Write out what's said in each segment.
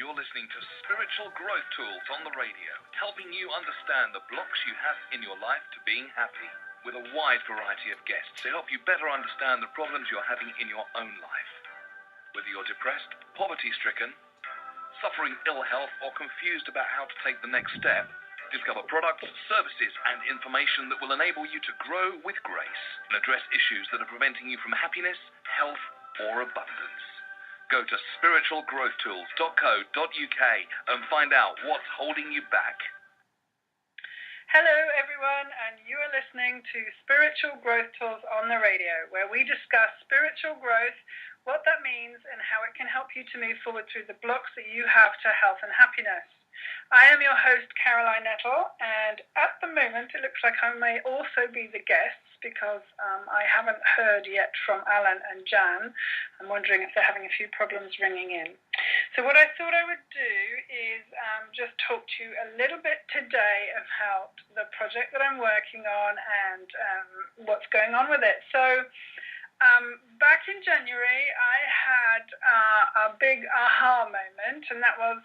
You're listening to Spiritual Growth Tools on the radio, helping you understand the blocks you have in your life to being happy, with a wide variety of guests to help you better understand the problems you're having in your own life. Whether you're depressed, poverty-stricken, suffering ill health, or confused about how to take the next step, discover products, services, and information that will enable you to grow with grace and address issues that are preventing you from happiness, health, or abundance. Go to spiritualgrowthtools.co.uk and find out what's holding you back. Hello everyone, and you are listening to Spiritual Growth Tools on the radio, where we discuss spiritual growth, what that means, and how it can help you to move forward through the blocks that you have to health and happiness. I am your host, Caroline Nettle, and at the moment it looks like I may also be the guests because I haven't heard yet from Alan and Jan. I'm wondering if they're having a few problems ringing in. So what I thought I would do is just talk to you a little bit today about the project that I'm working on and what's going on with it. So back in January, I had a big aha moment, and that was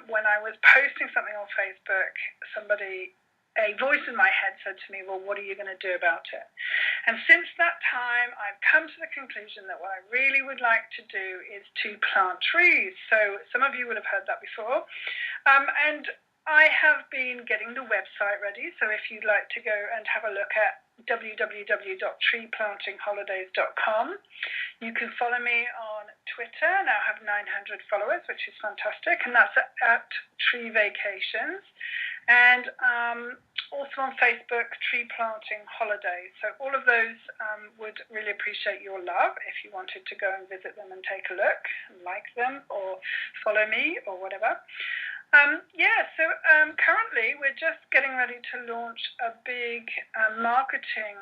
when I was posting something on Facebook. A voice in my head said to me, well, what are you going to do about it? And since that time, I've come to the conclusion that what I really would like to do is to plant trees. So some of you will have heard that before. And I have been getting the website ready. So if you'd like to go and have a look at www.treeplantingholidays.com. You can follow me on Twitter. Now I have 900 followers, which is fantastic. And that's at Tree Vacations. And also on Facebook, Tree Planting Holidays. So all of those would really appreciate your love if you wanted to go and visit them and take a look, and like them, or follow me, or whatever. Currently we're just getting ready to launch a big marketing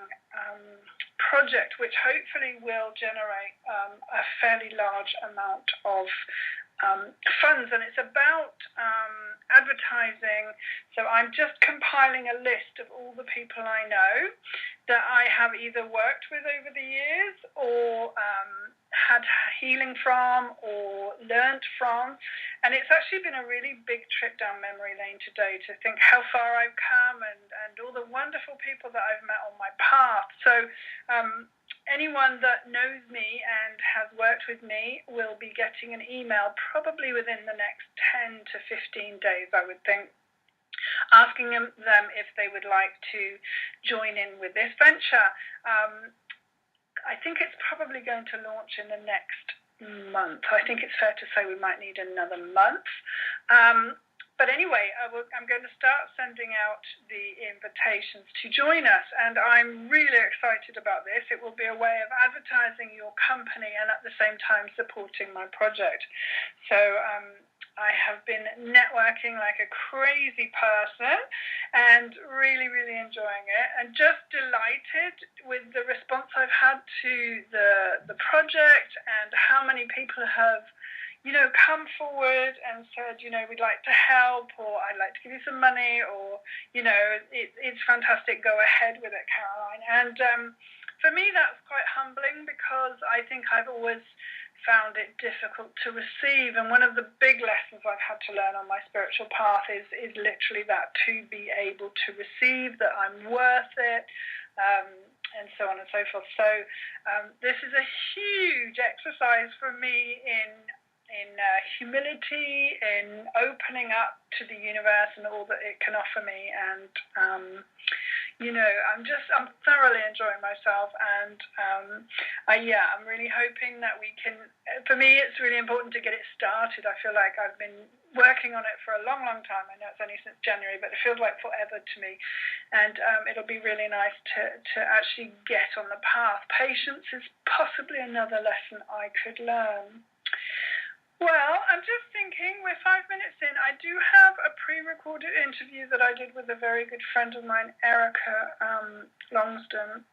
project, which hopefully will generate a fairly large amount of funds, and it's about advertising. So I'm just compiling a list of all the people I know that I have either worked with over the years or had healing from or learnt from, and it's actually been a really big trip down memory lane today to think how far I've come and all the wonderful people that I've met on my path. So anyone that knows me and has worked with me will be getting an email probably within the next 10 to 15 days, I would think, asking them if they would like to join in with this venture. I think it's probably going to launch in the next month. I think it's fair to say we might need another month. But anyway, I'm going to start sending out the invitations to join us, and I'm really excited about this. It will be a way of advertising your company and at the same time supporting my project. So I have been networking like a crazy person and really, really enjoying it, and just delighted with the response I've had to the project and how many people have come forward and said, we'd like to help, or I'd like to give you some money, or, it's fantastic, go ahead with it, Caroline. And for me, that's quite humbling because I think I've always found it difficult to receive. And one of the big lessons I've had to learn on my spiritual path is literally that, to be able to receive, that I'm worth it, and so on and so forth. So this is a huge exercise for me in humility, in opening up to the universe and all that it can offer me. And I'm thoroughly enjoying myself, and I'm really hoping that we can. For me, it's really important to get it started. I feel like I've been working on it for a long, long time. I know it's only since January, but it feels like forever to me. And it'll be really nice to actually get on the path. Patience is possibly another lesson I could learn. Well, I'm just thinking, we're 5 minutes in. I do have a pre-recorded interview that I did with a very good friend of mine, Erica Longdon,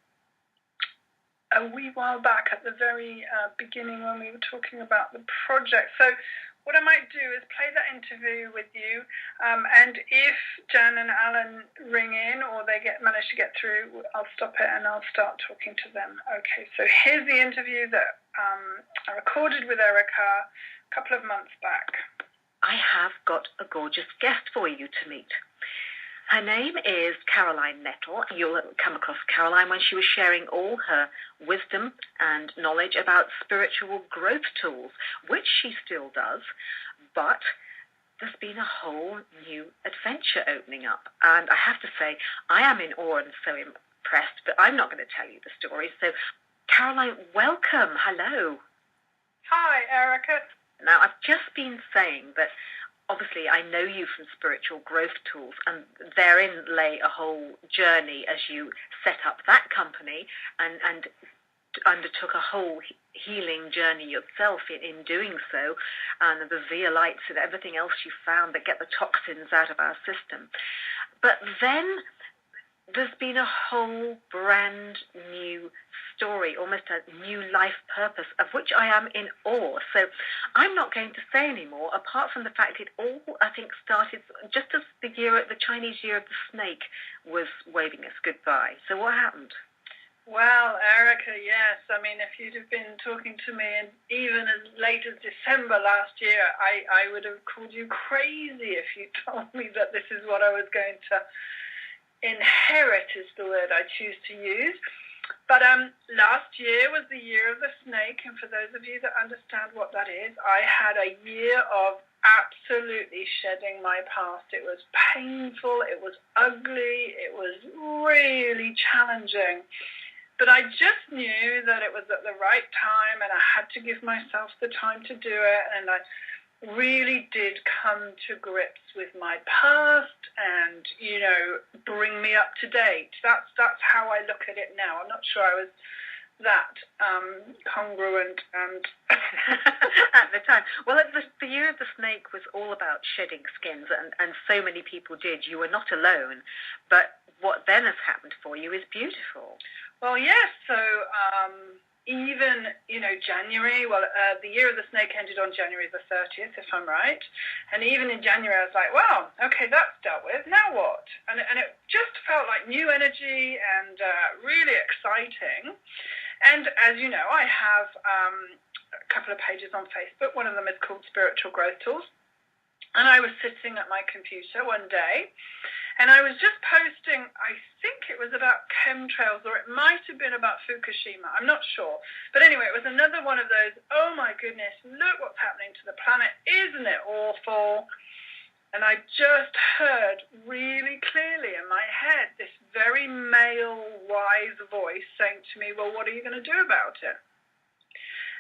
a wee while back at the very beginning when we were talking about the project. So what I might do is play that interview with you, and if Jan and Alan ring in or they manage to get through, I'll stop it and I'll start talking to them. Okay, so here's the interview that I recorded with Erica a couple of months back. I got a gorgeous guest for you to meet. Her name is Caroline Nettle. You'll come across Caroline when she was sharing all her wisdom and knowledge about spiritual growth tools, which she still does, but there's been a whole new adventure opening up. And I have to say, I am in awe and so impressed, but I'm not going to tell you the story. So, Caroline, welcome. Hello. Hi, Erica. Now, I've just been saying that obviously I know you from Spiritual Growth Tools, and therein lay a whole journey as you set up that company and undertook a whole healing journey yourself in doing so, and the zeolites and everything else you found that get the toxins out of our system. But then there's been a whole brand new story, almost a new life purpose, of which I am in awe. So I'm not going to say any more, apart from the fact it all, I think, started just as the Chinese Year of the Snake was waving us goodbye. So what happened? Well, Erica, yes. I mean, if you'd have been talking to me even as late as December last year, I would have called you crazy if you told me that this is what I was going to inherit, is the word I choose to use. But last year was the Year of the Snake, and for those of you that understand what that is, I had a year of absolutely shedding my past. It was painful, it was ugly, it was really challenging. But I just knew that it was at the right time, and I had to give myself the time to do it, and I really did come to grips with my past and, you know, bring me up to date. That's how I look at it now. I'm not sure I was that congruent and at the time. Well, the Year of the Snake was all about shedding skins, and so many people did. You were not alone, but what then has happened for you is beautiful. Well, yes. So even, you know, January, the Year of the Snake ended on January the 30th, if I'm right. And even in January, I was like, wow, okay, that's dealt with. Now what? And it just felt like new energy and really exciting. And as you know, I have a couple of pages on Facebook. One of them is called Spiritual Growth Tools. And I was sitting at my computer one day, and I was just posting, I think it was about chemtrails, or it might have been about Fukushima, I'm not sure. But anyway, it was another one of those, oh my goodness, look what's happening to the planet, isn't it awful? And I just heard really clearly in my head this very male, wise voice saying to me, well, what are you going to do about it?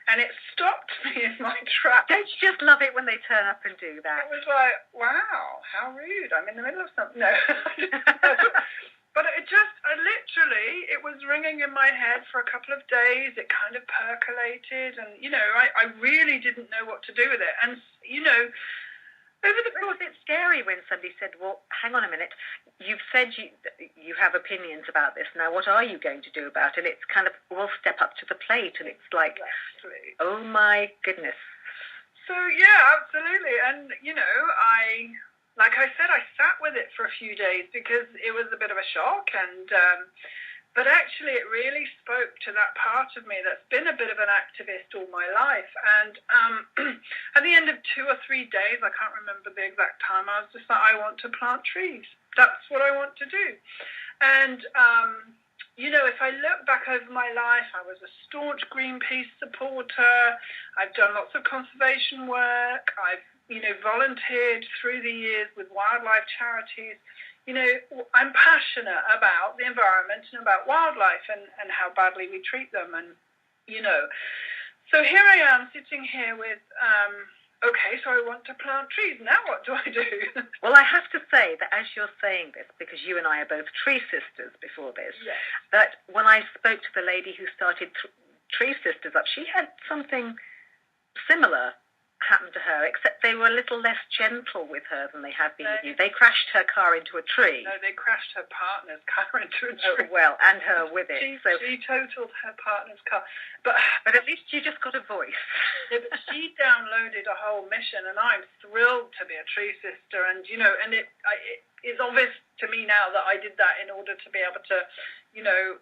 And it stopped me in my tracks. Don't you just love it when they turn up and do that? It was like, wow, how rude. I'm in the middle of something. No. But it was ringing in my head for a couple of days. It kind of percolated. And, you know, I really didn't know what to do with it. And, you know, over the course, it's scary when somebody said, well, hang on a minute, you've said you have opinions about this. Now, what are you going to do about it? It's kind of, we'll step up to the plate, and it's like, exactly. Oh my goodness. So, yeah, absolutely. And, you know, like I said, I sat with it for a few days because it was a bit of a shock. And but actually, it really spoke to that part of me that's been a bit of an activist all my life. And at the end of 2 or 3 days, I can't remember the exact time, I was just like, I want to plant trees. That's what I want to do. And, you know, if I look back over my life, I was a staunch Greenpeace supporter. I've done lots of conservation work. I've, you know, volunteered through the years with wildlife charities. You know, I'm passionate about the environment and about wildlife and how badly we treat them. And, you know, so here I am sitting here with, okay, so I want to plant trees. Now what do I do? Well, I have to say that as you're saying this, because you and I are both tree sisters before this, yes. That when I spoke to the lady who started Tree Sisters up, she had something similar happen to her, except they were a little less gentle with her than they have been with you. They crashed her car into a tree. No, they crashed her partner's car into a tree. Oh, well, and her with it. She totaled her partner's car. But at least you just got a voice. Yeah, but she downloaded a whole mission, and I'm thrilled to be a tree sister. And, you know, and it is obvious to me now that I did that in order to be able to, you know,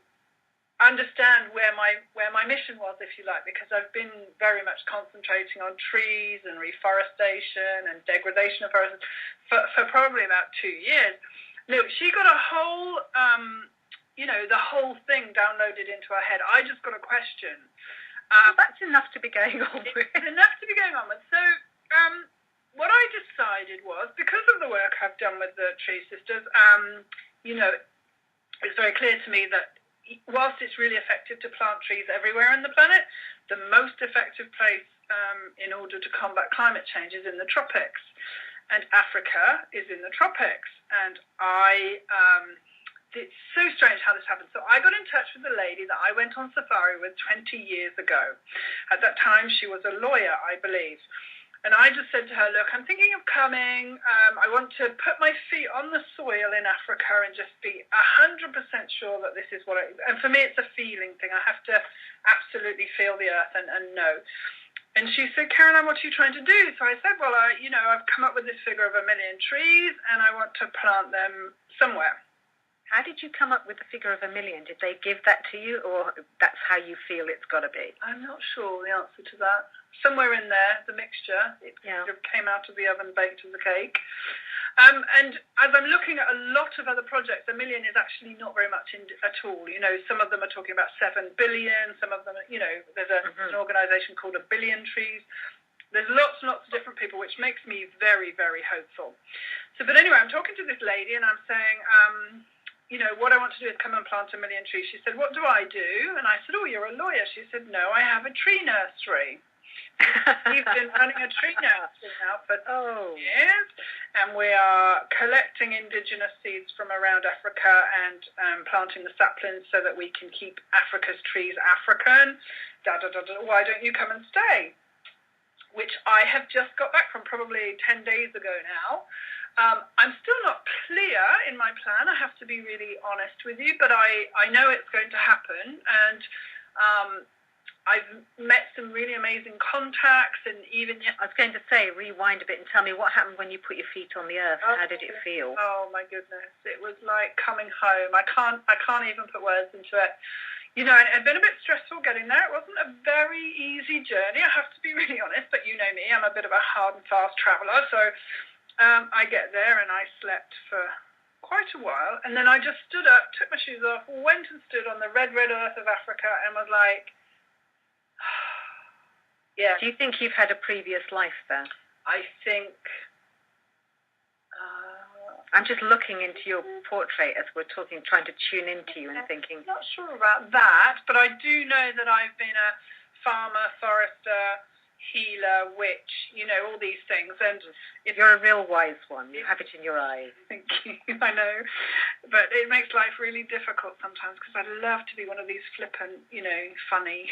understand where my mission was, if you like, because I've been very much concentrating on trees and reforestation and degradation of forests for probably about 2 years. Look, she got a whole, the whole thing downloaded into her head. I just got a question. That's enough to be going on with. It's enough to be going on with. So what I decided was, because of the work I've done with the Tree Sisters, it's very clear to me that whilst it's really effective to plant trees everywhere on the planet, the most effective place in order to combat climate change is in the tropics. And Africa is in the tropics. And it's so strange how this happened. So I got in touch with a lady that I went on safari with 20 years ago. At that time, she was a lawyer, I believe. And I just said to her, look, I'm thinking of coming. I want to put my feet on the soil in Africa and just be 100% sure that this is what and for me, it's a feeling thing. I have to absolutely feel the earth and know. And she said, Caroline, what are you trying to do? So I said, well, I've come up with this figure of 1 million trees and I want to plant them somewhere. How did you come up with the figure of 1 million? Did they give that to you, or that's how you feel it's got to be? I'm not sure the answer to that. Somewhere in there, the mixture, it kind of came out of the oven, baked as a cake. And as I'm looking at a lot of other projects, 1 million is actually not very much at all. Some of them are talking about 7 billion. Some of them, there's an organisation called 1 Billion Trees. There's lots and lots of different people, which makes me very, very hopeful. But anyway, I'm talking to this lady and I'm saying, what I want to do is come and plant 1 million trees. She said, what do I do? And I said, oh, you're a lawyer. She said, no, I have a tree nursery. We've been running a tree nursery now for years, and we are collecting indigenous seeds from around Africa and planting the saplings so that we can keep Africa's trees African. Why don't you come and stay? Which I have just got back from probably 10 days ago now. I'm still not clear in my plan, I have to be really honest with you, but I know it's going to happen, and I've met some really amazing contacts, and even I was going to say, rewind a bit and tell me what happened when you put your feet on the earth. How did it feel? Oh my goodness, it was like coming home. I can't even put words into it. It had been a bit stressful getting there. It wasn't a very easy journey, I have to be really honest, but you know me, I'm a bit of a hard and fast traveller, so I get there and I slept for quite a while, and then I just stood up, took my shoes off, went and stood on the red earth of Africa and was like, yeah. Do you think you've had a previous life there? I think... I'm just looking into your portrait as we're talking, trying to tune into you and thinking... I'm not sure about that, but I do know that I've been a farmer, forester, healer, witch, all these things. And you're a real wise one. You have it in your eyes. Thank you. I know. But it makes life really difficult sometimes because I'd love to be one of these flippant, funny.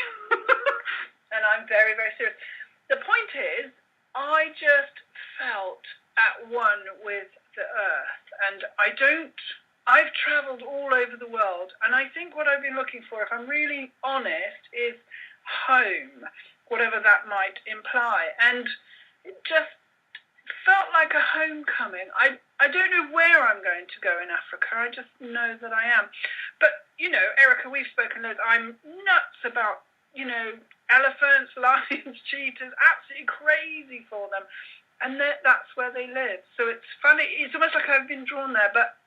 And I'm very, very serious. The point is, I just felt at one with the earth. And I've travelled all over the world. And I think what I've been looking for, if I'm really honest, is home, whatever that might imply. And it just felt like a homecoming. I don't know where I'm going to go in Africa. I just know that I am. But, Erica, we've spoken loads. I'm nuts about, elephants, lions, cheetahs, absolutely crazy for them. And that's where they live. So it's funny. It's almost like I've been drawn there. But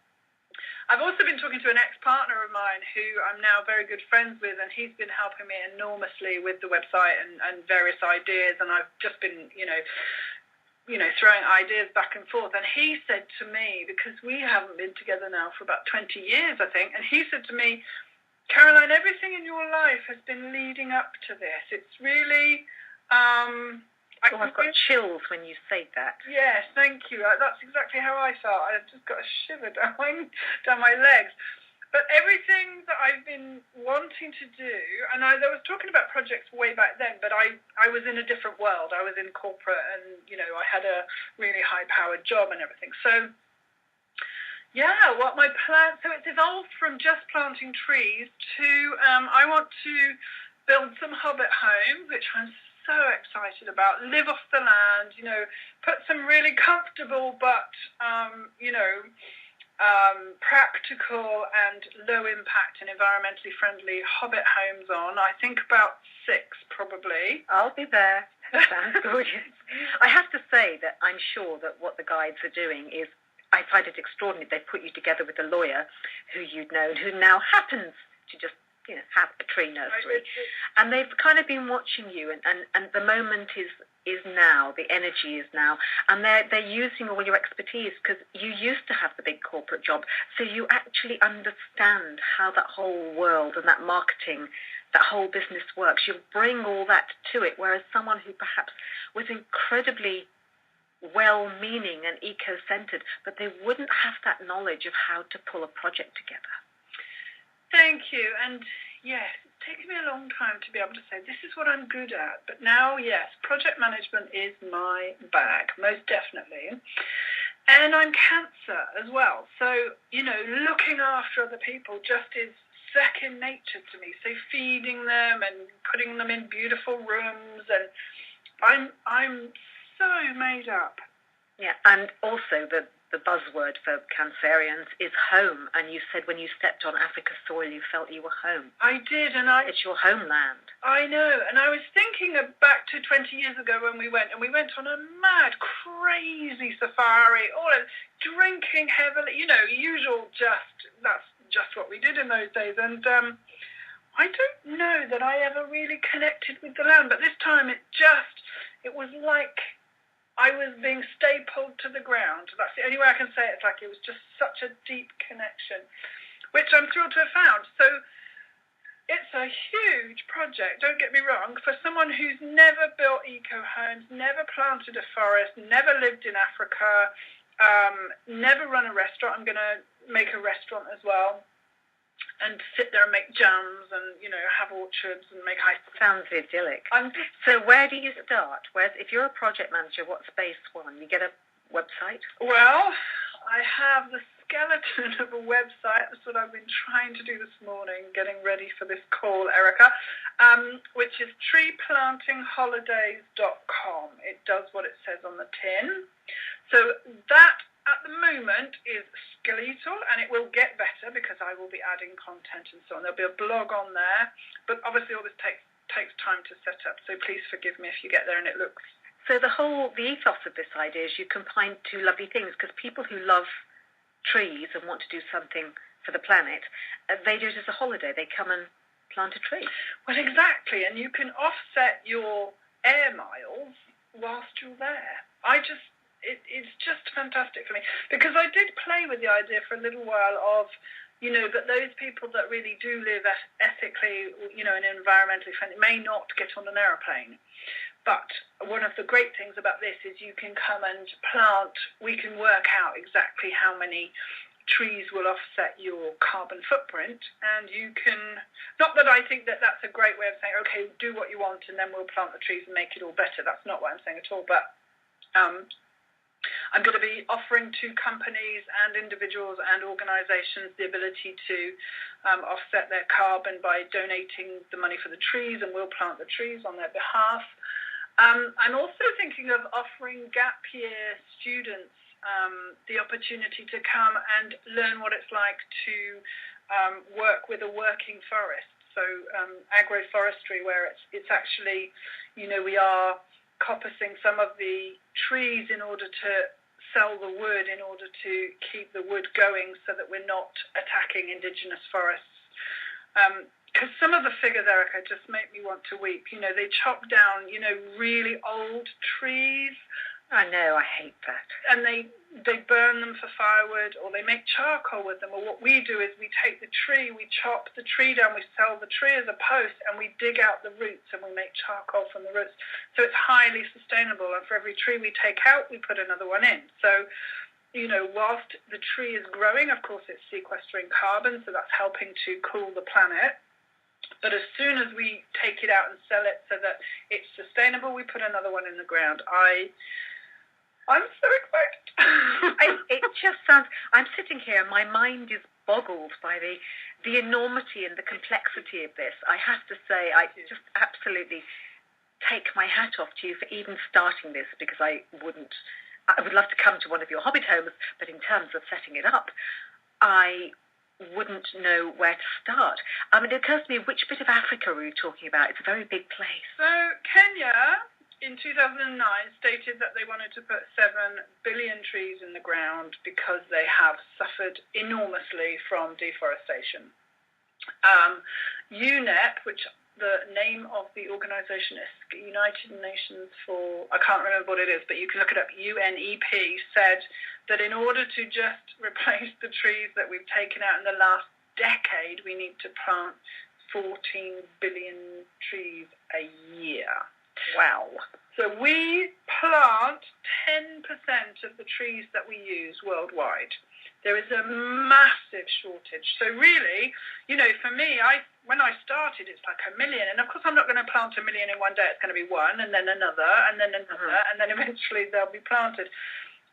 I've also been talking to an ex-partner of mine who I'm now very good friends with, and he's been helping me enormously with the website and various ideas, and I've just been, throwing ideas back and forth. And he said to me, because we haven't been together now for about 20 years, I think, and he said to me, Caroline, everything in your life has been leading up to this. It's really... I've got chills when you say that. Yes, thank you. That's exactly how I felt. I just got a shiver down my legs. But everything that I've been wanting to do, and I was talking about projects way back then, but I was in a different world. I was in corporate and, I had a really high-powered job and everything. So, yeah, what my plan... So it's evolved from just planting trees to I want to build some hobbit homes, which I'm so excited about, live off the land, put some really comfortable but, practical and low impact and environmentally friendly hobbit homes on. I think about 6 probably. I'll be there. That sounds gorgeous. I have to say that I'm sure that what the guides are doing is, I find it extraordinary. They've put you together with a lawyer who you'd know and who now happens to just have a tree nursery. And they've kind of been watching you, and the moment is now, the energy is now, and they're using all your expertise, because you used to have the big corporate job, so you actually understand how that whole world and that marketing, that whole business works. You bring all that to it, whereas someone who perhaps was incredibly well-meaning and eco-centered, but they wouldn't have that knowledge of how to pull a project together. Thank you. And yes, it's taken me a long time to be able to say this is what I'm good at. But now, yes, project management is my bag, most definitely. And I'm cancer as well. So, looking after other people just is second nature to me. So feeding them and putting them in beautiful rooms, and I'm so made up. Yeah, and also the buzzword for Cancerians is home. And you said when you stepped on Africa's soil, you felt you were home. I did, and it's your homeland. I know, and I was thinking back to 20 years ago when we went on a mad, crazy safari, all drinking heavily, usual. That's just what we did in those days, and I don't know that I ever really connected with the land, but this time it was like I was being stapled to the ground. That's the only way I can say it. It's like it was just such a deep connection, which I'm thrilled to have found. So it's a huge project, don't get me wrong, for someone who's never built eco-homes, never planted a forest, never lived in Africa, never run a restaurant. I'm going to make a restaurant as well, and sit there and make jams and, have orchards and make ice. Sounds idyllic. So where do you start? If you're a project manager, what's base one? You get a website? Well, I have the skeleton of a website. That's what I've been trying to do this morning, getting ready for this call, Erica, which is treeplantingholidays.com. It does what it says on the tin. So that, at the moment, is skeletal, and it will get better because I will be adding content and so on. There'll be a blog on there, but obviously all this takes time to set up, so please forgive me if you get there and it looks... So the ethos of this idea is you combine two lovely things, because people who love trees and want to do something for the planet, they do it as a holiday. They come and plant a tree. Well, exactly, and you can offset your air miles whilst you're there. It's just fantastic for me, because I did play with the idea for a little while of, but those people that really do live ethically, and environmentally friendly may not get on an aeroplane. But one of the great things about this is you can come and plant, we can work out exactly how many trees will offset your carbon footprint, and you can, not that I think that that's a great way of saying, okay, do what you want and then we'll plant the trees and make it all better. That's not what I'm saying at all, but I'm going to be offering to companies and individuals and organisations the ability to offset their carbon by donating the money for the trees, and we'll plant the trees on their behalf. I'm also thinking of offering gap year students the opportunity to come and learn what it's like to work with a working forest. So agroforestry, where it's actually, we are coppicing some of the trees in order to sell the wood, in order to keep the wood going, so that we're not attacking indigenous forests. Because some of the figures, Erica, just make me want to weep. They chop down, really old trees. I know, I hate that. And they burn them for firewood, or they make charcoal with them. Or what we do is we take the tree, we chop the tree down, we sell the tree as a post, and we dig out the roots and we make charcoal from the roots. So it's highly sustainable, and for every tree we take out, we put another one in. So, whilst the tree is growing, of course it's sequestering carbon, so that's helping to cool the planet. But as soon as we take it out and sell it so that it's sustainable, we put another one in the ground. I'm so excited. It just sounds... I'm sitting here and my mind is boggled by the enormity and the complexity of this. I have to say, I just absolutely take my hat off to you for even starting this, because I would love to come to one of your hobbit homes, but in terms of setting it up, I wouldn't know where to start. It occurs to me, which bit of Africa are we talking about? It's a very big place. So Kenya, in 2009, stated that they wanted to put 7 billion trees in the ground because they have suffered enormously from deforestation. UNEP, which the name of the organisation is United Nations for, I can't remember what it is, but you can look it up, UNEP, said that in order to just replace the trees that we've taken out in the last decade, we need to plant 14 billion trees a year. Wow. So we plant 10% of the trees that we use worldwide. There is a massive shortage. So really, for me, when I started, it's like 1 million. And of course, I'm not going to plant 1 million in one day. It's going to be one, and then another, and then another, and then eventually they'll be planted.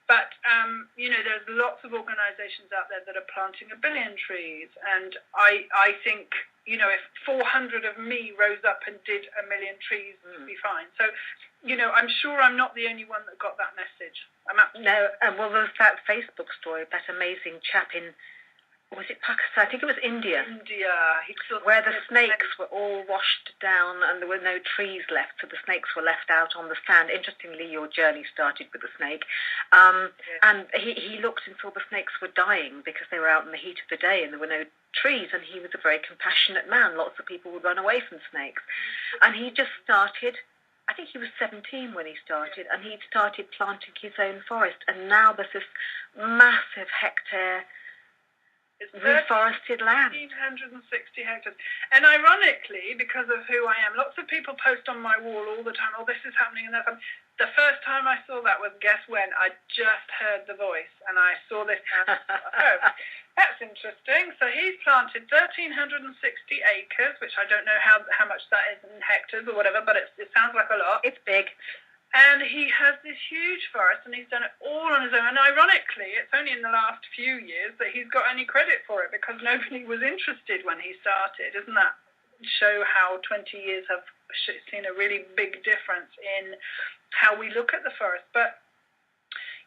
But, there's lots of organisations out there that are planting 1 billion trees. And I think, if 400 of me rose up and did 1 million trees, it would be fine. So, I'm sure I'm not the only one that got that message. No, well, there's that Facebook story, that amazing chap in, was it Pakistan? I think it was India. Where the snakes were all washed down and there were no trees left, so the snakes were left out on the sand. Interestingly, your journey started with the snake. And he looked and saw the snakes were dying because they were out in the heat of the day and there were no trees, and he was a very compassionate man. Lots of people would run away from snakes. And he just started, I think he was 17 when he started, and he'd started planting his own forest. And now there's this massive hectare reforested land. 1,360 hectares. And ironically, because of who I am, lots of people post on my wall all the time, oh, this is happening and that's happening. The first time I saw that was, guess when? I just heard the voice and I saw this. Oh, that's interesting. So he's planted 1,360 acres, which I don't know how much that is in hectares or whatever, but it sounds like a lot. It's big. And he has this huge forest, and he's done it all on his own. And ironically, it's only in the last few years that he's got any credit for it, because nobody was interested when he started. Doesn't that show how 20 years have seen a really big difference in how we look at the forest? But,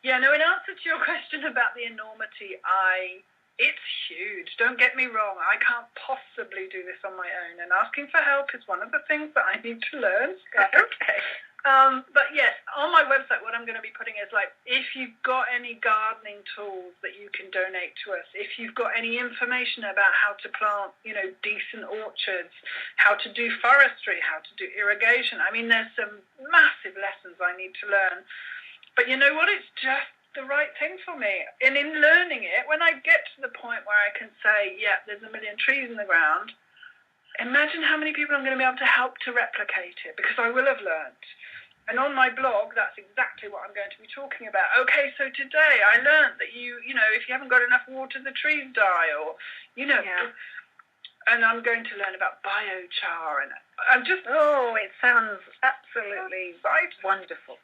in answer to your question about the enormity, it's huge. Don't get me wrong. I can't possibly do this on my own, and asking for help is one of the things that I need to learn. Okay. But yes, on my website, what I'm going to be putting is if you've got any gardening tools that you can donate to us, if you've got any information about how to plant, decent orchards, how to do forestry, how to do irrigation. I mean, there's some massive lessons I need to learn. But you know what? It's just the right thing for me. And in learning it, when I get to the point where I can say, yeah, there's 1 million trees in the ground, imagine how many people I'm going to be able to help to replicate it, because I will have learned. And on my blog, that's exactly what I'm going to be talking about. Okay, so today I learned that if you haven't got enough water, the trees die, or, and I'm going to learn about biochar, and I'm just... Oh, it sounds absolutely wonderful.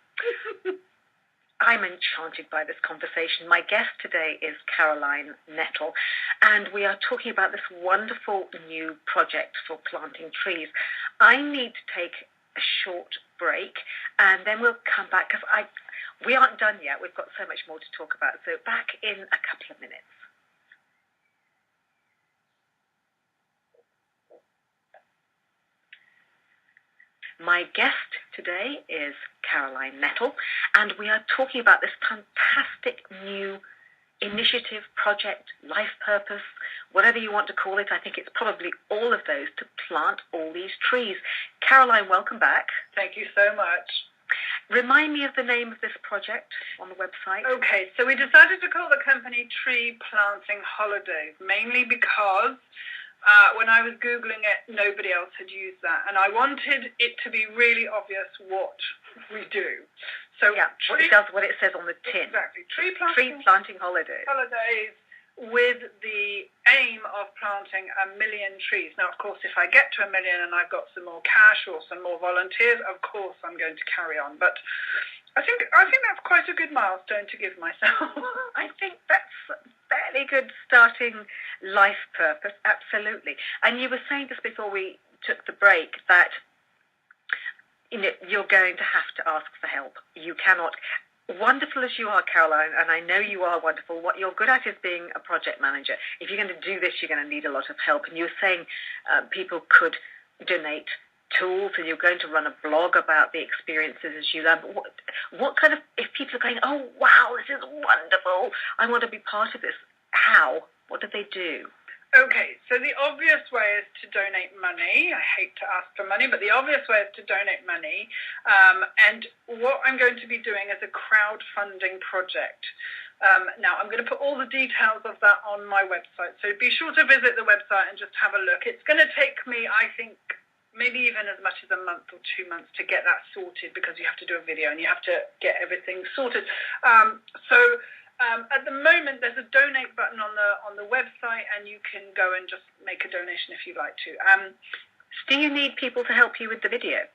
I'm enchanted by this conversation. My guest today is Caroline Nettle, and we are talking about this wonderful new project for planting trees. I need to take a short break, and then we'll come back, because we aren't done yet. We've got so much more to talk about. So back in a couple of minutes. My guest today is Caroline Nettle, and we are talking about this fantastic new initiative, project, life purpose, whatever you want to call it. I think it's probably all of those, to plant all these trees. Caroline, welcome back. Thank you so much. Remind me of the name of this project on the website. Okay, so we decided to call the company Tree Planting Holidays, mainly because when I was Googling it, nobody else had used that. And I wanted it to be really obvious what we do. So what it does, what it says on the tin. Exactly. Tree planting holidays. Holidays with the aim of planting 1 million trees. Now, of course, if I get to 1 million and I've got some more cash or some more volunteers, of course I'm going to carry on. But I think that's quite a good milestone to give myself. I think that's a fairly good starting life purpose, absolutely. And you were saying just before we took the break that you're going to have to ask for help. You cannot. wonderful as you are, Caroline, and I know you are wonderful, what you're good at is being a project manager. If you're going to do this, you're going to need a lot of help. And you were saying people could donate tools, and you're going to run a blog about the experiences as you learn. But what kind of, if people are going, oh, wow, this is wonderful, I want to be part of this, how? What do they do? Okay, so the obvious way is to donate money. I hate to ask for money, but the obvious way is to donate money. And what I'm going to be doing is a crowdfunding project. Now, I'm going to put all the details of that on my website, so be sure to visit the website and just have a look. It's going to take me, I think, maybe even as much as a month or 2 months to get that sorted, because you have to do a video and you have to get everything sorted. At the moment, there's a donate button on the website, and you can go and just make a donation if you'd like to. Do you need people to help you with the video?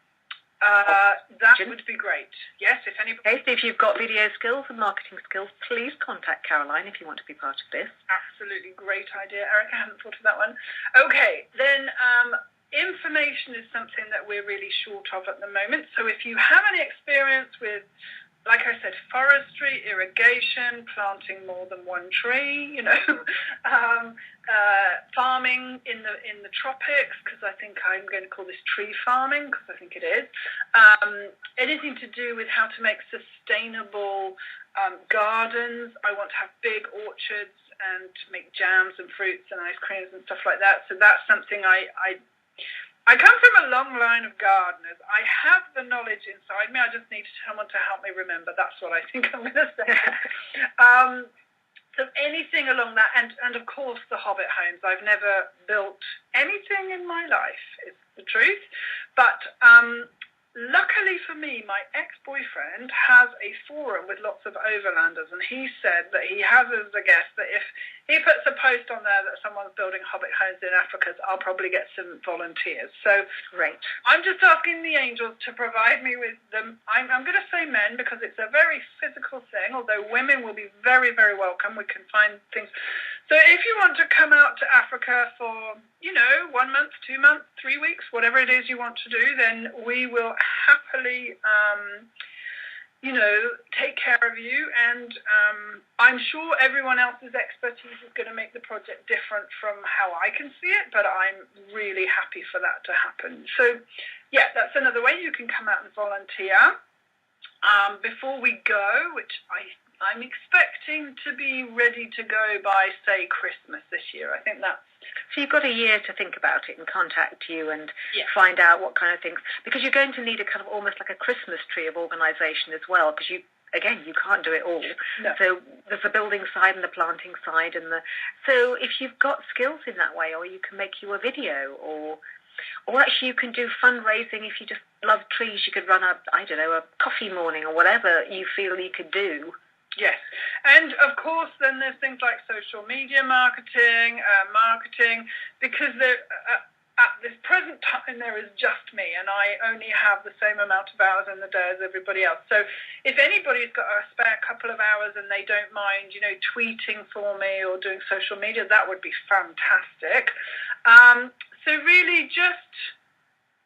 That would be great. Yes, if anybody... Okay, so if you've got video skills and marketing skills, please contact Caroline if you want to be part of this. Absolutely great idea, Erica. I hadn't thought of that one. Okay, then information is something that we're really short of at the moment. So if you have any experience with, like I said, forestry, irrigation, planting more than one tree, farming in the tropics, because I think I'm going to call this tree farming, because I think it is. Anything to do with how to make sustainable gardens. I want to have big orchards and to make jams and fruits and ice creams and stuff like that. So that's something I come from a long line of gardeners. I have the knowledge inside me. I just need someone to help me remember. That's what I think I'm going to say. So anything along that, and of course the Hobbit homes. I've never built anything in my life, is the truth. But luckily for me, my ex-boyfriend has a forum with lots of overlanders, and he said that he has as a guess that if he puts a post on there that someone's building Hobbit homes in Africa, I'll probably get some volunteers. So great. I'm just asking the angels to provide me with them. I'm going to say men, because it's a very physical thing, although women will be very, very welcome. We can find things. So if you want to come out to Africa for, 1 month, 2 months, 3 weeks, whatever it is you want to do, then we will happily, take care of you. And I'm sure everyone else's expertise is going to make the project different from how I can see it, but I'm really happy for that to happen. So, yeah, that's another way you can come out and volunteer. Before we go, which I'm expecting to be ready to go by, say, Christmas this year. I think that's... So you've got a year to think about it and contact you and find out what kind of things, because you're going to need a kind of almost like a Christmas tree of organisation as well, because you can't do it all. No. So there's the building side and the planting side, so if you've got skills in that way, or you can make you a video, or actually you can do fundraising. If you just love trees, you could run a coffee morning or whatever you feel you could do. Yes, and of course then there's things like social media marketing, because at this present time there is just me, and I only have the same amount of hours in the day as everybody else. So if anybody's got a spare couple of hours and they don't mind, tweeting for me or doing social media, that would be fantastic. So really just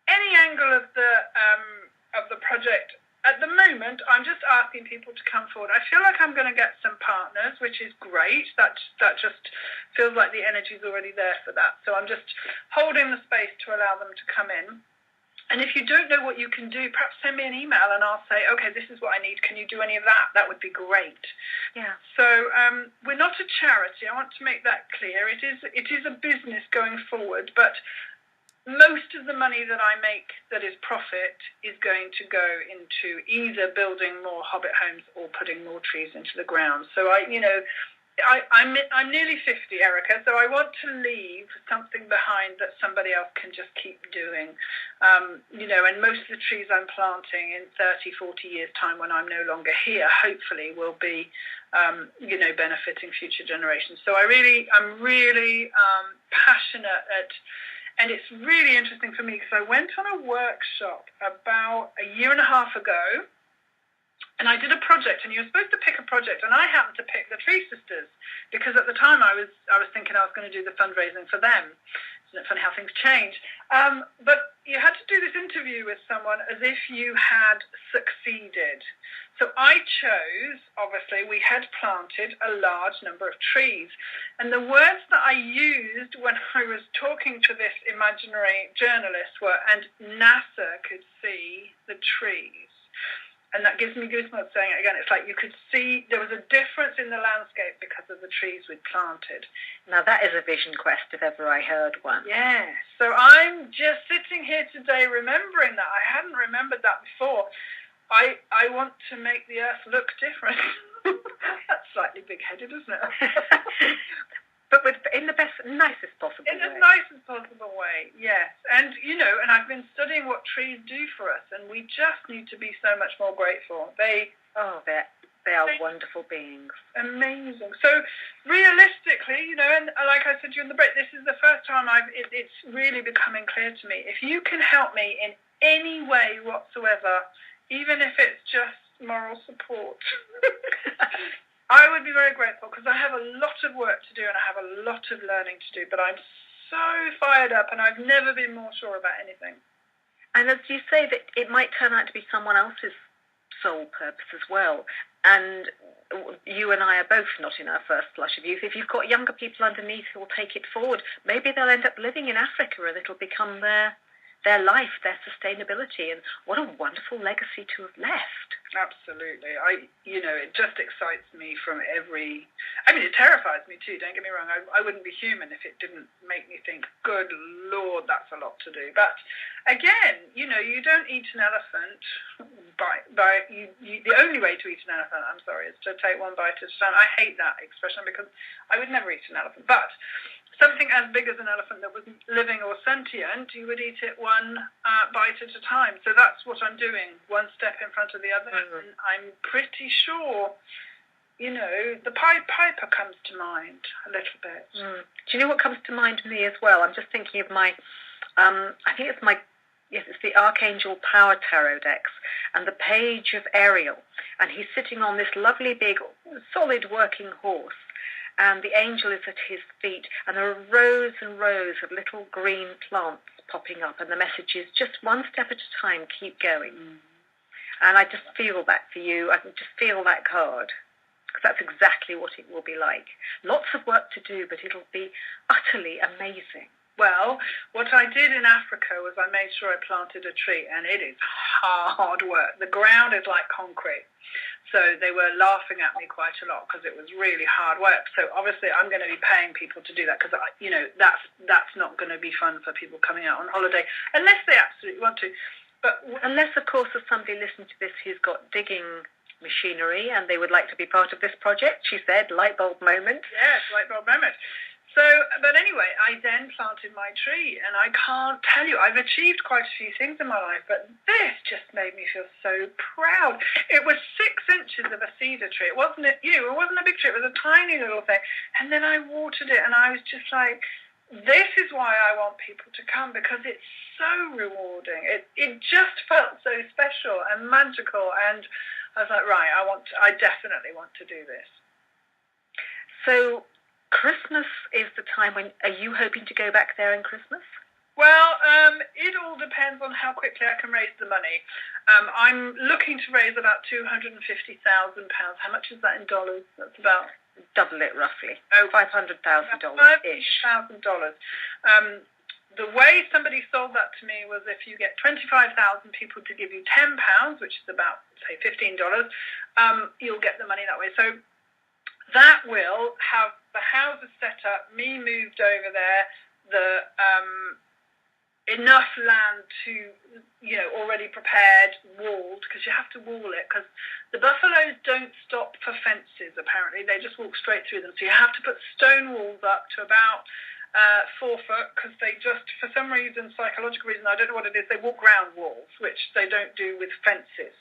any angle of the project. At the moment, I'm just asking people to come forward. I feel like I'm going to get some partners, which is great. That just feels like the energy's already there for that. So I'm just holding the space to allow them to come in. And if you don't know what you can do, perhaps send me an email and I'll say, okay, this is what I need. Can you do any of that? That would be great. Yeah. So we're not a charity. I want to make that clear. It is a business going forward, but most of the money that I make that is profit is going to go into either building more Hobbit homes or putting more trees into the ground. So I'm nearly 50, Erica, so I want to leave something behind that somebody else can just keep doing. And most of the trees I'm planting in 30, 40 years' time when I'm no longer here, hopefully will be, benefiting future generations. So I'm really passionate and it's really interesting for me because I went on a workshop about a year and a half ago, and I did a project, and you were supposed to pick a project, and I happened to pick the Tree Sisters because at the time I was thinking I was going to do the fundraising for them. Isn't it funny how things change? But you had to do this interview with someone as if you had succeeded. So I chose, obviously, we had planted a large number of trees. And the words that I used when I was talking to this imaginary journalist were, and NASA could see the trees. And that gives me goosebumps saying it again. It's like you could see there was a difference in the landscape because of the trees we'd planted. Now that is a vision quest if ever I heard one. Yeah. So I'm just sitting here today remembering that. I hadn't remembered that before. I want to make the earth look different. That's slightly big-headed, isn't it? But in the nicest possible way. In the nicest possible way, yes. And, and I've been studying what trees do for us, and we just need to be so much more grateful. They are wonderful beings. Amazing. So, realistically, and like I said to you in the break, this is the first time it's really becoming clear to me. If you can help me in any way whatsoever, even if it's just moral support, I would be very grateful, because I have a lot of work to do and I have a lot of learning to do, but I'm so fired up and I've never been more sure about anything. And as you say, that it might turn out to be someone else's sole purpose as well. And you and I are both not in our first flush of youth. If you've got younger people underneath who will take it forward, maybe they'll end up living in Africa and it'll become their life, their sustainability, and what a wonderful legacy to have left. Absolutely. It just excites me from it terrifies me too, don't get me wrong. I wouldn't be human if it didn't make me think, good Lord, that's a lot to do. But again, you don't eat an elephant the only way to eat an elephant, is to take one bite at a time. I hate that expression because I would never eat an elephant. But something as big as an elephant that was living or sentient, you would eat it one bite at a time. So that's what I'm doing, one step in front of the other. Mm-hmm. And I'm pretty sure, the Pied Piper comes to mind a little bit. Mm. Do you know what comes to mind to me as well? I'm just thinking of my, it's the Archangel Power Tarot decks, and the page of Ariel. And he's sitting on this lovely big, solid working horse. And the angel is at his feet, and there are rows and rows of little green plants popping up, and the message is just one step at a time, keep going. And I just feel that for you. I can just feel that card, because that's exactly what it will be like. Lots of work to do, but it'll be utterly amazing. Well, what I did in Africa was I made sure I planted a tree, and it is hard work. The ground is like concrete. So they were laughing at me quite a lot because it was really hard work. So obviously I'm going to be paying people to do that, because, that's not going to be fun for people coming out on holiday, unless they absolutely want to. But unless, of course, there's somebody listening to this who's got digging machinery and they would like to be part of this project, she said, light bulb moment. Yes, light bulb moment. So, but anyway, I then planted my tree, and I can't tell you, I've achieved quite a few things in my life, but this just made me feel so proud. It was 6 inches of a cedar tree. It wasn't a big tree, it was a tiny little thing. And then I watered it, and I was just like, this is why I want people to come, because it's so rewarding. It just felt so special and magical, and I was like, right, I definitely want to do this. So Christmas is the time when, are you hoping to go back there in Christmas? Well, it all depends on how quickly I can raise the money. I'm looking to raise about £250,000. How much is that in dollars? That's about... Double it, roughly. $500,000-ish. $500,000. The way somebody sold that to me was if you get 25,000 people to give you £10, which is about, say, $15, you'll get the money that way. So that will have the houses set up, me moved over there, enough land to, already prepared, walled, because you have to wall it, because the buffaloes don't stop for fences, apparently. They just walk straight through them. So you have to put stone walls up to about 4 foot, because they just, for some reason, psychological reason, I don't know what it is, they walk round walls, which they don't do with fences.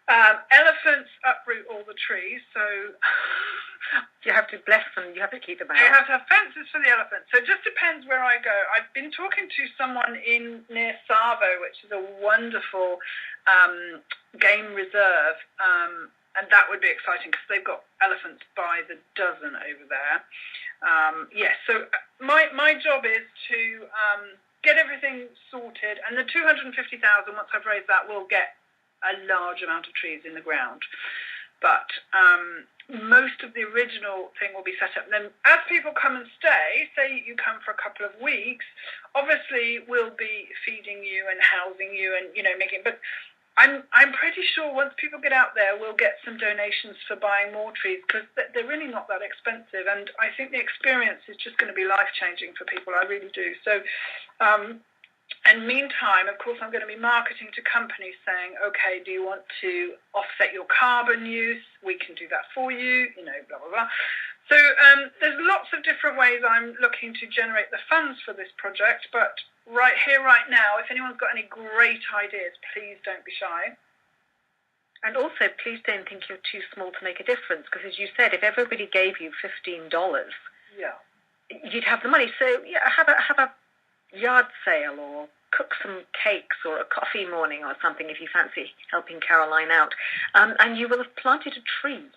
Elephants uproot all the trees, so you have to bless them, you have to keep them out. You have to have fences for the elephants. So it just depends where I go. I've been talking to someone near Savo, which is a wonderful game reserve, And that would be exciting because they've got elephants by the dozen over there. Yes, so my job is to get everything sorted, and the 250,000, once I've raised that, will get a large amount of trees in the ground. But most of the original thing will be set up. And then as people come and stay, say you come for a couple of weeks, obviously we'll be feeding you and housing you and, making, but I'm pretty sure once people get out there, we'll get some donations for buying more trees because they're really not that expensive. And I think the experience is just going to be life-changing for people. I really do. So, and meantime, of course, I'm going to be marketing to companies saying, okay, do you want to offset your carbon use? We can do that for you, blah, blah, blah. So there's lots of different ways I'm looking to generate the funds for this project, but right here, right now, if anyone's got any great ideas, please don't be shy. And also, please don't think you're too small to make a difference, because as you said, if everybody gave you $15, you'd have the money. So have a yard sale or cook some cakes or a coffee morning or something if you fancy helping Caroline out, and you will have planted a tree.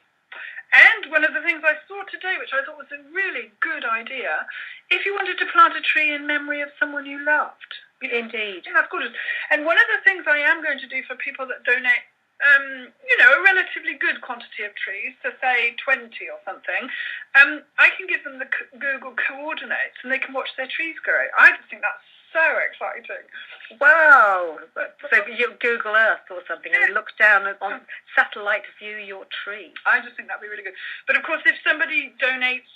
And one of the things I saw today, which I thought was a really good idea, if you wanted to plant a tree in memory of someone you loved. Indeed. That's gorgeous. And one of the things I am going to do for people that donate, a relatively good quantity of trees, so say 20 or something, I can give them the Google coordinates and they can watch their trees grow. I just think that's so exciting. Wow. So you Google Earth or something and look down on satellite view your tree. I just think that'd be really good. But of course, if somebody donates,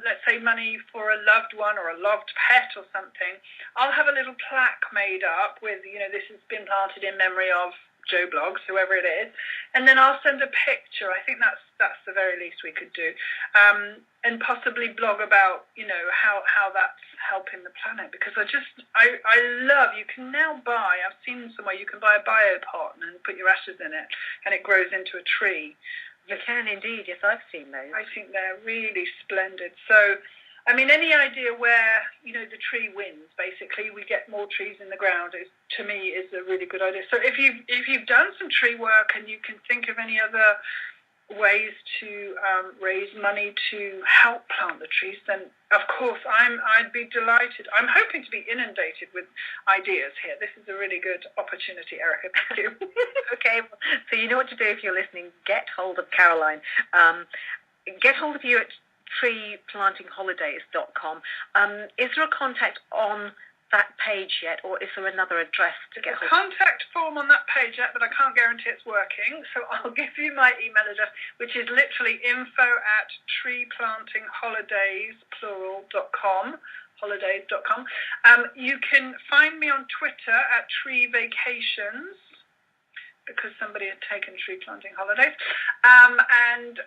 let's say, money for a loved one or a loved pet or something, I'll have a little plaque made up with, this has been planted in memory of Joe Blogs, whoever it is, and then I'll send a picture. I think that's the very least we could do, and possibly blog about how that's helping the planet, because I love, you can now buy, I've seen somewhere you can buy a biopot and put your ashes in it and it grows into a tree. You can indeed, yes, I've seen those. I think they're really splendid. So any idea where, the tree wins, basically, we get more trees in the ground, to me, is a really good idea. So if you've done some tree work and you can think of any other ways to raise money to help plant the trees, then, of course, I'd be delighted. I'm hoping to be inundated with ideas here. This is a really good opportunity, Erica. Thank you. Okay, so you know what to do if you're listening. Get hold of Caroline. Get hold of you at treeplantingholidays.com. Is there a contact on that page yet, or is there another address to get hold of? Contact form on that page yet, but I can't guarantee it's working, so I'll give you my email address, which is literally info@treeplantingholidays.com. holidays.com. You can find me on Twitter at Tree Vacations, because somebody had taken tree planting holidays, and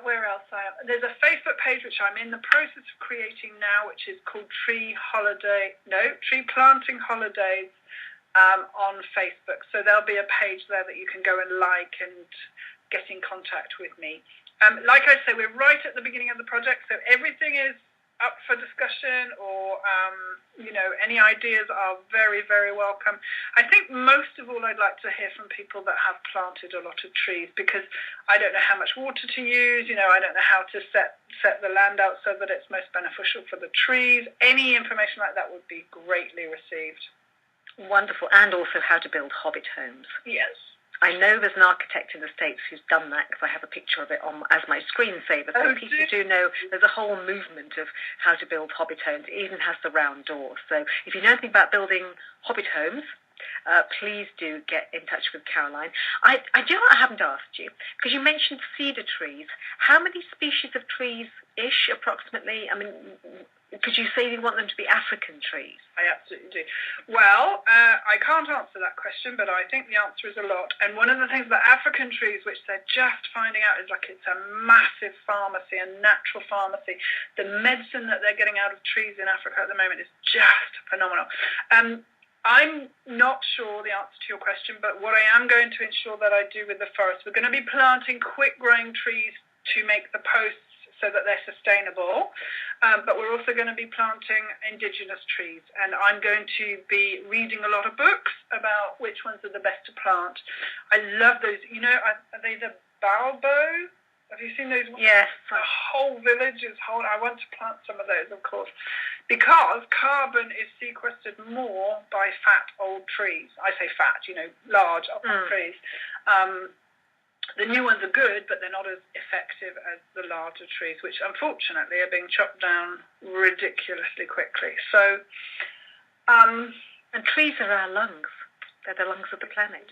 where else there's a Facebook page which I'm in the process of creating now, which is called Tree Planting Holidays on Facebook. So there'll be a page there that you can go and like and get in contact with me. Like I say, we're right at the beginning of the project, so everything is up for discussion, or any ideas are very, very welcome. I think most of all I'd like to hear from people that have planted a lot of trees, because I don't know how much water to use, I don't know how to set the land out so that it's most beneficial for the trees. Any information like that would be greatly received. Wonderful. And also how to build hobbit homes. Yes. I know there's an architect in the States who's done that, because I have a picture of it as my screensaver. So people do know there's a whole movement of how to build hobbit homes. It even has the round door. So if you know anything about building hobbit homes, please do get in touch with Caroline. I haven't asked you, because you mentioned cedar trees. How many species of trees-ish, approximately? Could you say you want them to be African trees? I absolutely do. Well, I can't answer that question, but I think the answer is a lot. And one of the things about African trees, which they're just finding out, is it's a massive pharmacy, a natural pharmacy. The medicine that they're getting out of trees in Africa at the moment is just phenomenal. I'm not sure the answer to your question, but what I am going to ensure that I do with the forest, we're going to be planting quick-growing trees to make the posts so that they're sustainable, but we're also going to be planting indigenous trees, and I'm going to be reading a lot of books about which ones are the best to plant. I love those, are they the Balbo. Have you seen those? Yes. The whole village is whole. I want to plant some of those, of course, because carbon is sequestered more by fat old trees. I say fat, large old trees. The new ones are good, but they're not as effective as the larger trees, which unfortunately are being chopped down ridiculously quickly. So, and trees are our lungs. They're the lungs of the planet.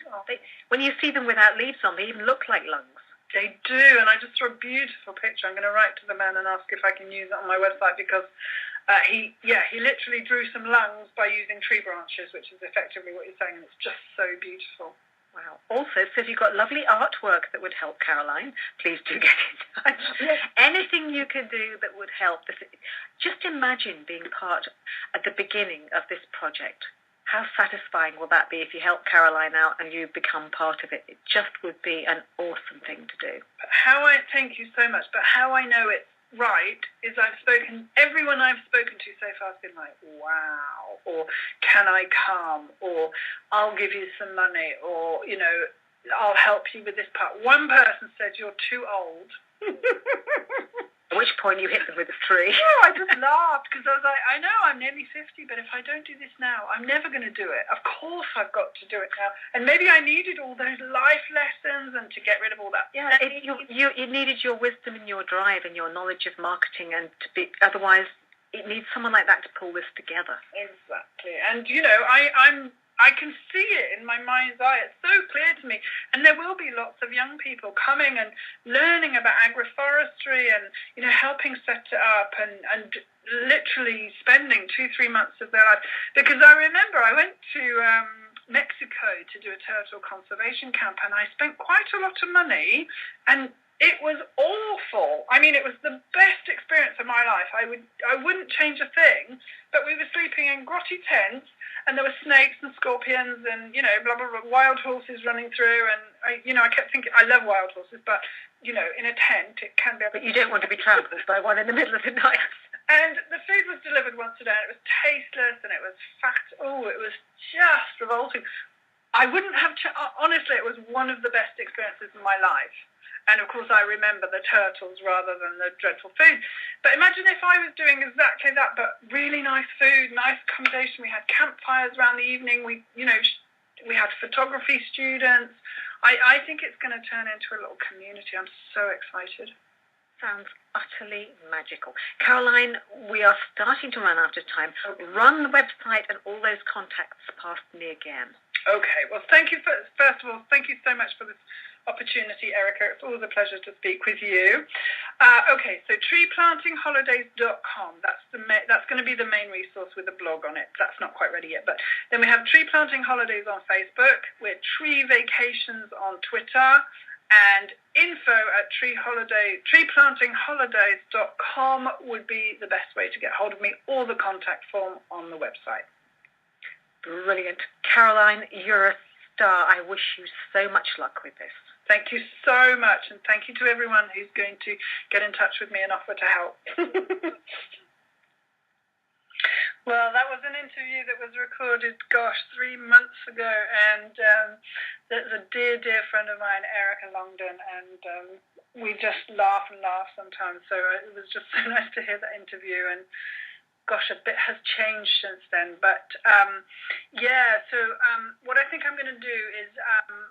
When you see them without leaves on, they even look like lungs. They do, and I just saw a beautiful picture. I'm going to write to the man and ask if I can use it on my website, because he literally drew some lungs by using tree branches, which is effectively what you're saying, and it's just so beautiful. Wow. Also, so if you've got lovely artwork that would help Caroline, please do get in touch. Yes. Anything you can do that would help. Just imagine being part at the beginning of this project. How satisfying will that be if you help Caroline out and you become part of it? It just would be an awesome thing to do. Thank you so much, but how I know it's right is everyone I've spoken to so far has been like, wow, or can I come, or I'll give you some money, or, I'll help you with this part. One person said, you're too old. At which point you hit them with a tree. No, I just laughed because I was like, I know I'm nearly 50, but if I don't do this now, I'm never going to do it. Of course I've got to do it now. And maybe I needed all those life lessons and to get rid of all that. Yeah, you needed your wisdom and your drive and your knowledge of marketing, and otherwise it needs someone like that to pull this together. Exactly. And, I can see it in my mind's eye. It's so clear to me. And there will be lots of young people coming and learning about agroforestry and, helping set it up and literally spending 2-3 months of their life. Because I remember I went to Mexico to do a turtle conservation camp, and I spent quite a lot of money, and it was awful. I mean, it was the best experience of my life. I wouldn't change a thing, but we were sleeping in grotty tents, and there were snakes and scorpions and, blah, blah, blah, wild horses running through. And, I kept thinking, I love wild horses, but, in a tent, it can be... But you don't want to be trampled by one in the middle of the night. And the food was delivered once a day, and it was tasteless, and it was fat. Oh, it was just revolting. I wouldn't have... honestly, it was one of the best experiences in my life. And, of course, I remember the turtles rather than the dreadful food. But imagine if I was doing exactly that, but really nice food, nice accommodation. We had campfires around the evening. We had photography students. I think it's going to turn into a little community. I'm so excited. Sounds utterly magical. Caroline, we are starting to run out of time. Okay. Run the website and all those contacts past me again. Okay. Well, thank you. First of all, thank you so much for this opportunity, Erica. It's always a pleasure to speak with you. Okay, so treeplantingholidays.com. That's going to be the main resource with a blog on it. That's not quite ready yet. But then we have Tree Planting Holidays on Facebook. We're Tree Vacations on Twitter. And info at treeplantingholidays.com would be the best way to get hold of me, or the contact form on the website. Brilliant. Caroline, you're a star. I wish you so much luck with this. Thank you so much, and thank you to everyone who's going to get in touch with me and offer to help. Well, that was an interview that was recorded, 3 months ago, and there's a dear, dear friend of mine, Erica Longdon, and we just laugh and laugh sometimes, so it was just so nice to hear that interview, and a bit has changed since then, but what I think I'm going to do is,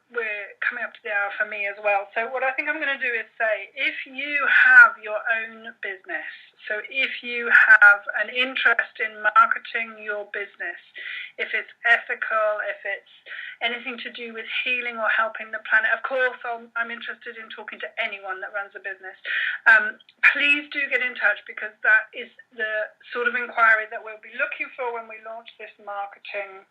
we're coming up to the hour for me as well, so what I think I'm going to do is say, if you have your own business, so if you have an interest in marketing your business, if it's ethical, if it's anything to do with healing or helping the planet, of course I'm interested in talking to anyone that runs a business, please do get in touch, because that is the sort of inquiry that we'll be looking for when we launch this marketing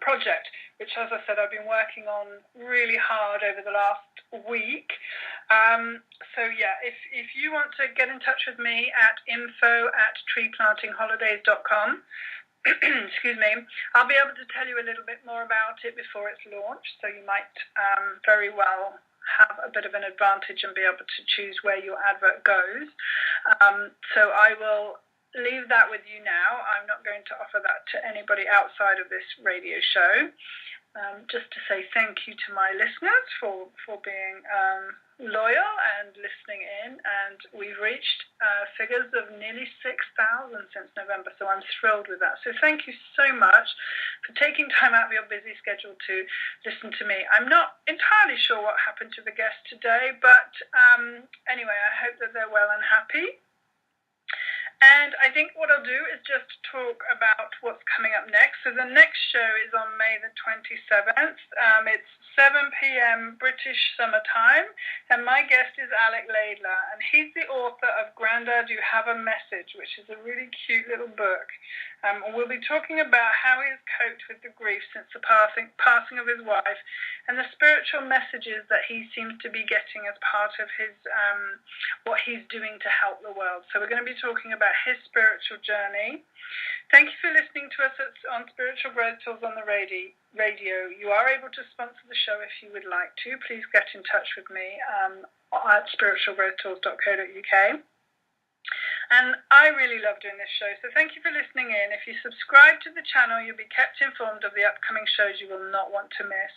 project, which, as I said, I've been working on really hard over the last week. If you want to get in touch with me at info@treeplantingholidays.com, excuse me, I'll be able to tell you a little bit more about it before it's launched, so you might very well have a bit of an advantage and be able to choose where your advert goes. So I will leave that with you now. I'm not going to offer that to anybody outside of this radio show. just to say thank you to my listeners for being loyal and listening in. And we've reached figures of nearly 6,000 since November, so I'm thrilled with that. So thank you so much for taking time out of your busy schedule to listen to me. I'm not entirely sure what happened to the guest today, but anyway, I hope that they're well and happy. And I think what I'll do is just talk about what's coming up next. So the next show is on May the 27th. It's 7 p.m. British summer time. And my guest is Alec Laidler. And he's the author of Grandad, You Have a Message, which is a really cute little book. We'll be talking about how he has coped with the grief since the passing of his wife and the spiritual messages that he seems to be getting as part of his what he's doing to help the world. So we're going to be talking about his spiritual journey. Thank you for listening to us on Spiritual Growth Tools on the radio. You are able to sponsor the show if you would like to. Please get in touch with me at spiritualgrowthtools.co.uk. And I really love doing this show, so thank you for listening in. If you subscribe to the channel, you'll be kept informed of the upcoming shows you will not want to miss.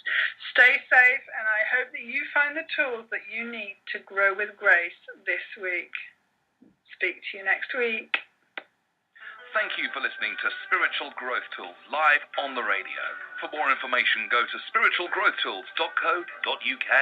Stay safe, and I hope that you find the tools that you need to grow with grace this week. Speak to you next week. Thank you for listening to Spiritual Growth Tools live on the radio. For more information, go to spiritualgrowthtools.co.uk.